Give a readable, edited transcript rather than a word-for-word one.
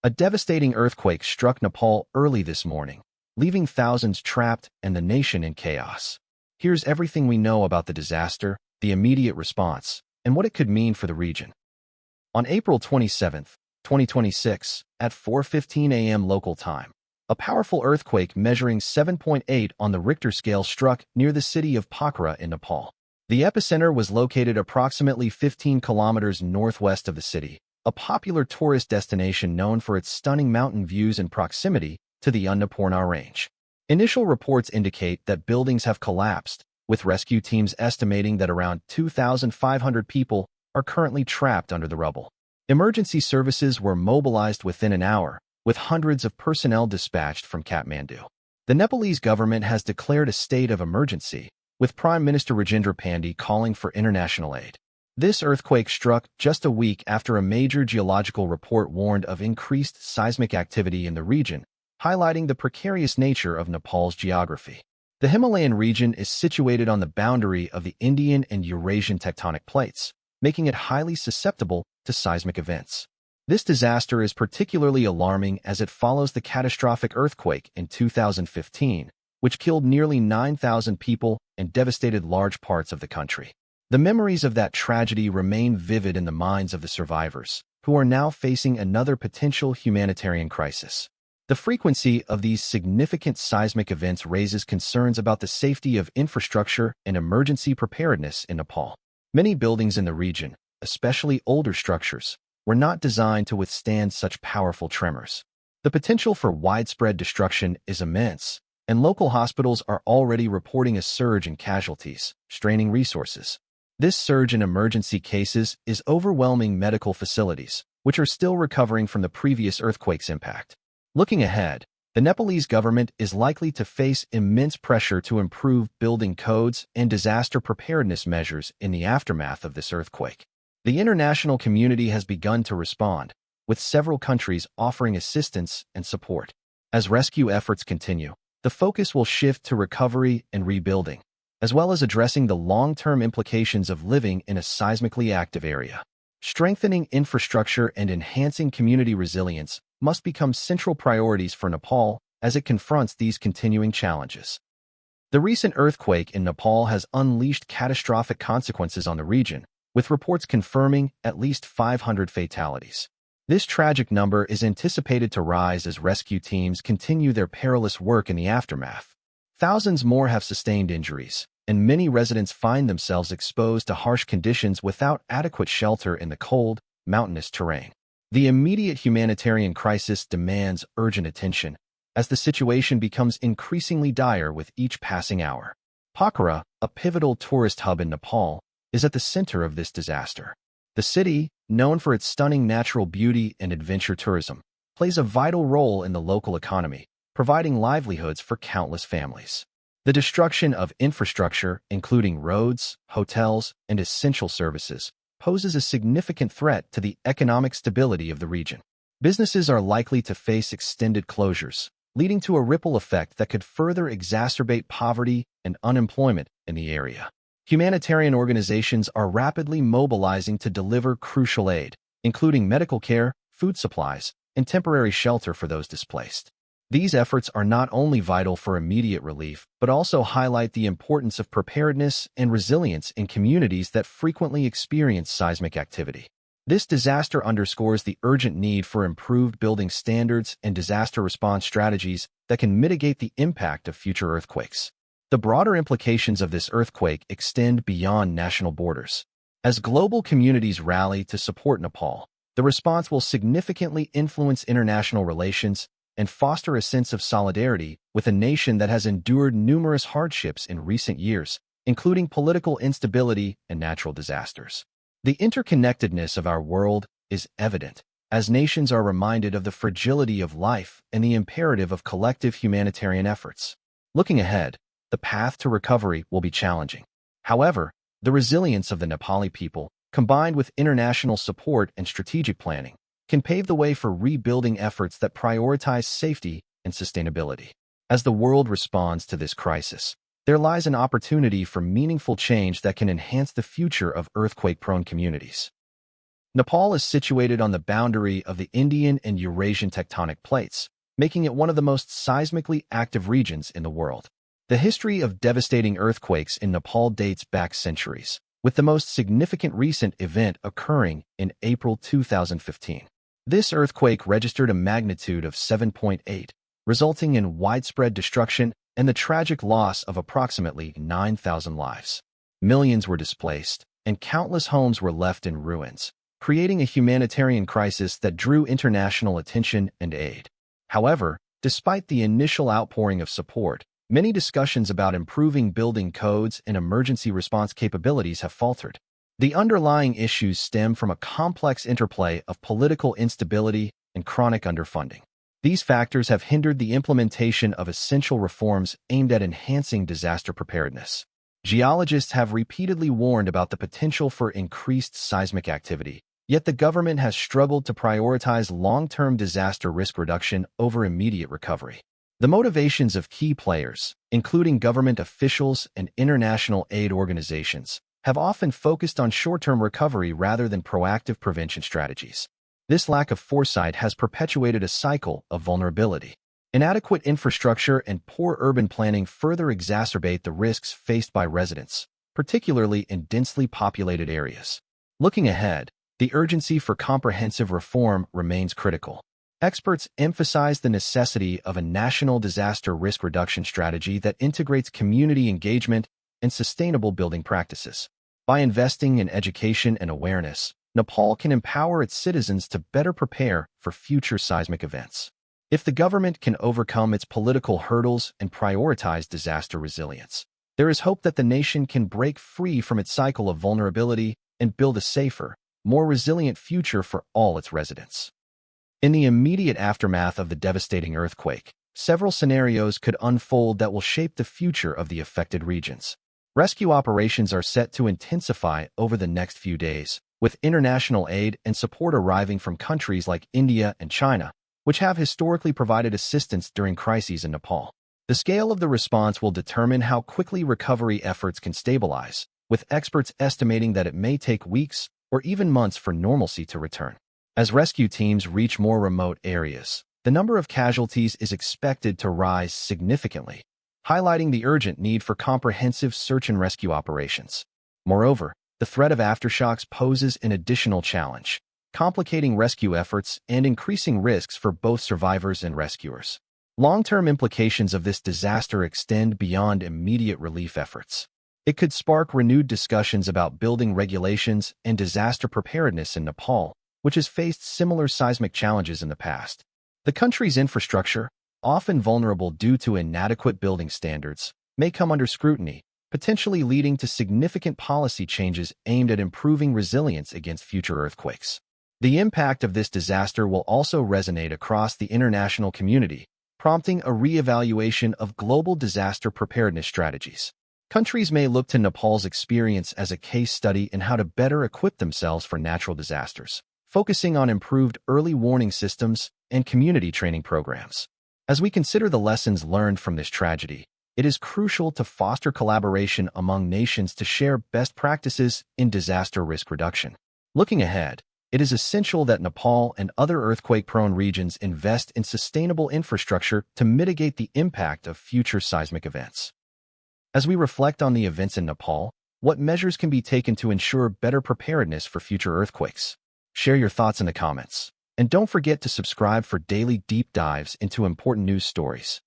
A devastating earthquake struck Nepal early this morning, leaving thousands trapped and the nation in chaos. Here's everything we know about the disaster, the immediate response, and what it could mean for the region. On April 27, 2026, at 4:15 a.m. local time, a powerful earthquake measuring 7.8 on the Richter scale struck near the city of Pokhara in Nepal. The epicenter was located approximately 15 kilometers northwest of the city, a popular tourist destination known for its stunning mountain views and proximity to the Annapurna Range. Initial reports indicate that buildings have collapsed, with rescue teams estimating that around 2,500 people are currently trapped under the rubble. Emergency services were mobilized within an hour, with hundreds of personnel dispatched from Kathmandu. The Nepalese government has declared a state of emergency, with Prime Minister Rajendra Pandey calling for international aid. This earthquake struck just a week after a major geological report warned of increased seismic activity in the region, highlighting the precarious nature of Nepal's geography. The Himalayan region is situated on the boundary of the Indian and Eurasian tectonic plates, making it highly susceptible to seismic events. This disaster is particularly alarming as it follows the catastrophic earthquake in 2015, which killed nearly 9,000 people and devastated large parts of the country. The memories of that tragedy remain vivid in the minds of the survivors, who are now facing another potential humanitarian crisis. The frequency of these significant seismic events raises concerns about the safety of infrastructure and emergency preparedness in Nepal. Many buildings in the region, especially older structures, were not designed to withstand such powerful tremors. The potential for widespread destruction is immense, and local hospitals are already reporting a surge in casualties, straining resources. This surge in emergency cases is overwhelming medical facilities, which are still recovering from the previous earthquake's impact. Looking ahead, the Nepalese government is likely to face immense pressure to improve building codes and disaster preparedness measures in the aftermath of this earthquake. The international community has begun to respond, with several countries offering assistance and support. As rescue efforts continue, the focus will shift to recovery and rebuilding, as well as addressing the long-term implications of living in a seismically active area. Strengthening infrastructure and enhancing community resilience must become central priorities for Nepal as it confronts these continuing challenges. The recent earthquake in Nepal has unleashed catastrophic consequences on the region, with reports confirming at least 500 fatalities. This tragic number is anticipated to rise as rescue teams continue their perilous work in the aftermath. Thousands more have sustained injuries, and many residents find themselves exposed to harsh conditions without adequate shelter in the cold, mountainous terrain. The immediate humanitarian crisis demands urgent attention, as the situation becomes increasingly dire with each passing hour. Pokhara, a pivotal tourist hub in Nepal, is at the center of this disaster. The city, known for its stunning natural beauty and adventure tourism, plays a vital role in the local economy, providing livelihoods for countless families. The destruction of infrastructure, including roads, hotels, and essential services, poses a significant threat to the economic stability of the region. Businesses are likely to face extended closures, leading to a ripple effect that could further exacerbate poverty and unemployment in the area. Humanitarian organizations are rapidly mobilizing to deliver crucial aid, including medical care, food supplies, and temporary shelter for those displaced. These efforts are not only vital for immediate relief, but also highlight the importance of preparedness and resilience in communities that frequently experience seismic activity. This disaster underscores the urgent need for improved building standards and disaster response strategies that can mitigate the impact of future earthquakes. The broader implications of this earthquake extend beyond national borders. As global communities rally to support Nepal, the response will significantly influence international relations and foster a sense of solidarity with a nation that has endured numerous hardships in recent years, including political instability and natural disasters. The interconnectedness of our world is evident, as nations are reminded of the fragility of life and the imperative of collective humanitarian efforts. Looking ahead, the path to recovery will be challenging. However, the resilience of the Nepali people, combined with international support and strategic planning, can pave the way for rebuilding efforts that prioritize safety and sustainability. As the world responds to this crisis, there lies an opportunity for meaningful change that can enhance the future of earthquake-prone communities. Nepal is situated on the boundary of the Indian and Eurasian tectonic plates, making it one of the most seismically active regions in the world. The history of devastating earthquakes in Nepal dates back centuries, with the most significant recent event occurring in April 2015. This earthquake registered a magnitude of 7.8, resulting in widespread destruction and the tragic loss of approximately 9,000 lives. Millions were displaced, and countless homes were left in ruins, creating a humanitarian crisis that drew international attention and aid. However, despite the initial outpouring of support, many discussions about improving building codes and emergency response capabilities have faltered. The underlying issues stem from a complex interplay of political instability and chronic underfunding. These factors have hindered the implementation of essential reforms aimed at enhancing disaster preparedness. Geologists have repeatedly warned about the potential for increased seismic activity, yet the government has struggled to prioritize long-term disaster risk reduction over immediate recovery. The motivations of key players, including government officials and international aid organizations, have often focused on short-term recovery rather than proactive prevention strategies. This lack of foresight has perpetuated a cycle of vulnerability. Inadequate infrastructure and poor urban planning further exacerbate the risks faced by residents, particularly in densely populated areas. Looking ahead, the urgency for comprehensive reform remains critical. Experts emphasize the necessity of a national disaster risk reduction strategy that integrates community engagement and sustainable building practices. By investing in education and awareness, Nepal can empower its citizens to better prepare for future seismic events. If the government can overcome its political hurdles and prioritize disaster resilience, there is hope that the nation can break free from its cycle of vulnerability and build a safer, more resilient future for all its residents. In the immediate aftermath of the devastating earthquake, several scenarios could unfold that will shape the future of the affected regions. Rescue operations are set to intensify over the next few days, with international aid and support arriving from countries like India and China, which have historically provided assistance during crises in Nepal. The scale of the response will determine how quickly recovery efforts can stabilize, with experts estimating that it may take weeks or even months for normalcy to return. As rescue teams reach more remote areas, the number of casualties is expected to rise significantly, highlighting the urgent need for comprehensive search and rescue operations. Moreover, the threat of aftershocks poses an additional challenge, complicating rescue efforts and increasing risks for both survivors and rescuers. Long-term implications of this disaster extend beyond immediate relief efforts. It could spark renewed discussions about building regulations and disaster preparedness in Nepal, which has faced similar seismic challenges in the past. The country's infrastructure, often vulnerable due to inadequate building standards, may come under scrutiny, potentially leading to significant policy changes aimed at improving resilience against future earthquakes. The impact of this disaster will also resonate across the international community, prompting a re-evaluation of global disaster preparedness strategies. Countries may look to Nepal's experience as a case study in how to better equip themselves for natural disasters, focusing on improved early warning systems and community training programs. As we consider the lessons learned from this tragedy, it is crucial to foster collaboration among nations to share best practices in disaster risk reduction. Looking ahead, it is essential that Nepal and other earthquake-prone regions invest in sustainable infrastructure to mitigate the impact of future seismic events. As we reflect on the events in Nepal, what measures can be taken to ensure better preparedness for future earthquakes? Share your thoughts in the comments. And don't forget to subscribe for daily deep dives into important news stories.